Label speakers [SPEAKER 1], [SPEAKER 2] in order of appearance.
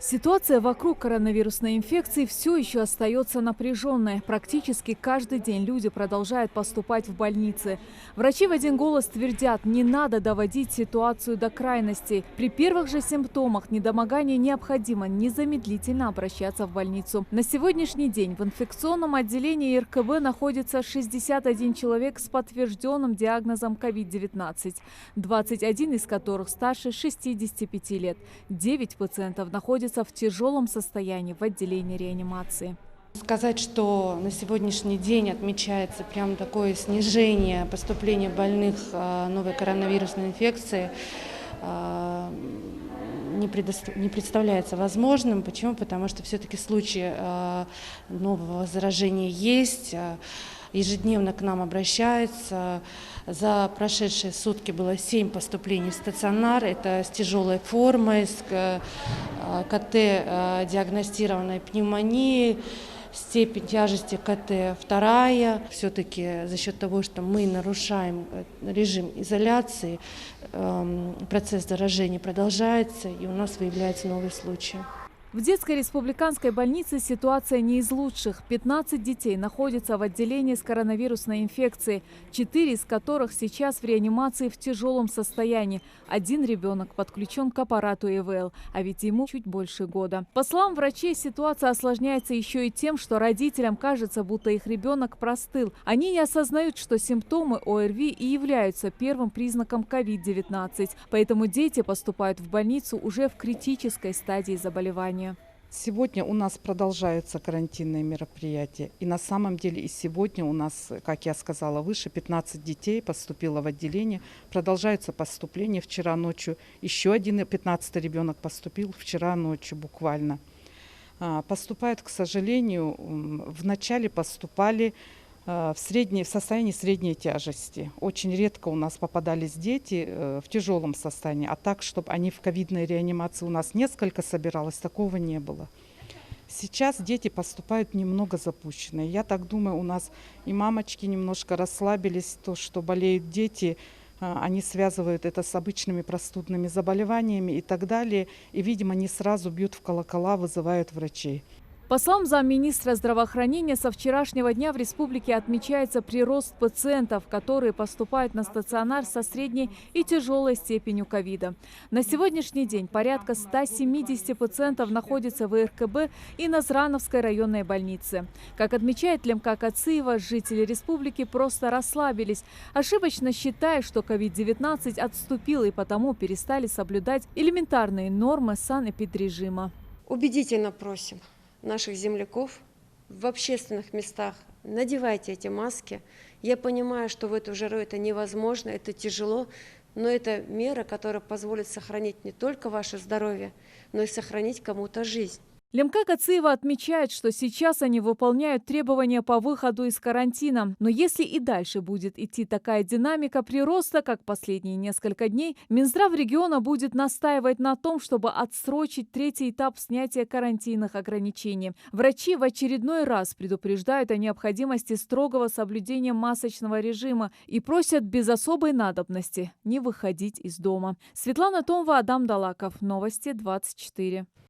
[SPEAKER 1] Ситуация вокруг коронавирусной инфекции все еще остается напряженной. Практически каждый день люди продолжают поступать в больницы. Врачи в один голос твердят, не надо доводить ситуацию до крайностей. При первых же симптомах недомогания необходимо незамедлительно обращаться в больницу. На сегодняшний день в инфекционном отделении РКБ находится 61 человек с подтвержденным диагнозом COVID-19, 21 из которых старше 65 лет. 9 пациентов находятся в тяжелом состоянии в отделении реанимации.
[SPEAKER 2] Сказать, что на сегодняшний день отмечается прям такое снижение поступления больных новой коронавирусной инфекции, не представляется возможным. Почему? Потому что все-таки случаи нового заражения есть. Ежедневно к нам обращаются. За прошедшие сутки было 7 поступлений в стационар. Это с тяжелой формой, с КТ диагностированной пневмонией. Степень тяжести КТ вторая. Все-таки за счет того, что мы нарушаем режим изоляции, процесс заражения продолжается, и у нас выявляются новые случаи.
[SPEAKER 1] В детской республиканской больнице ситуация не из лучших. 15 детей находятся в отделении с коронавирусной инфекцией, 4 из которых сейчас в реанимации в тяжелом состоянии. Один ребенок подключен к аппарату ИВЛ, а ведь ему чуть больше года. По словам врачей, ситуация осложняется еще и тем, что родителям кажется, будто их ребенок простыл. Они не осознают, что симптомы ОРВИ и являются первым признаком COVID-19. Поэтому дети поступают в больницу уже в критической стадии заболевания.
[SPEAKER 3] Сегодня у нас продолжаются карантинные мероприятия. И на самом деле и сегодня у нас, как я сказала выше, 15 детей поступило в отделение. Продолжаются поступления. Вчера ночью еще один 15-й ребенок поступил, вчера ночью буквально. Поступают, к сожалению, вначале поступали в состоянии средней тяжести. Очень редко у нас попадались дети в тяжелом состоянии. А так, чтобы они в ковидной реанимации у нас несколько собиралось, такого не было. Сейчас дети поступают немного запущенные. Я так думаю, у нас и мамочки немножко расслабились. То, что болеют дети, они связывают это с обычными простудными заболеваниями и так далее. И, видимо, не сразу бьют в колокола, вызывают врачей.
[SPEAKER 1] По словам замминистра здравоохранения, со вчерашнего дня в республике отмечается прирост пациентов, которые поступают на стационар со средней и тяжелой степенью ковида. На сегодняшний день порядка 170 пациентов находятся в РКБ и Назрановской районной больнице. Как отмечает Лемка Кациева, жители республики просто расслабились, ошибочно считая, что COVID-19 отступил и потому перестали соблюдать элементарные нормы санэпидрежима.
[SPEAKER 4] Убедительно просим наших земляков в общественных местах: надевайте эти маски. Я понимаю, что в эту жару это невозможно, это тяжело, но это мера, которая позволит сохранить не только ваше здоровье, но и сохранить кому-то жизнь.
[SPEAKER 1] Лемка Кациева отмечает, что сейчас они выполняют требования по выходу из карантина. Но если и дальше будет идти такая динамика прироста, как последние несколько дней, Минздрав региона будет настаивать на том, чтобы отсрочить третий этап снятия карантинных ограничений. Врачи в очередной раз предупреждают о необходимости строгого соблюдения масочного режима и просят без особой надобности не выходить из дома. Светлана Томова, Адам Далаков. Новости 24.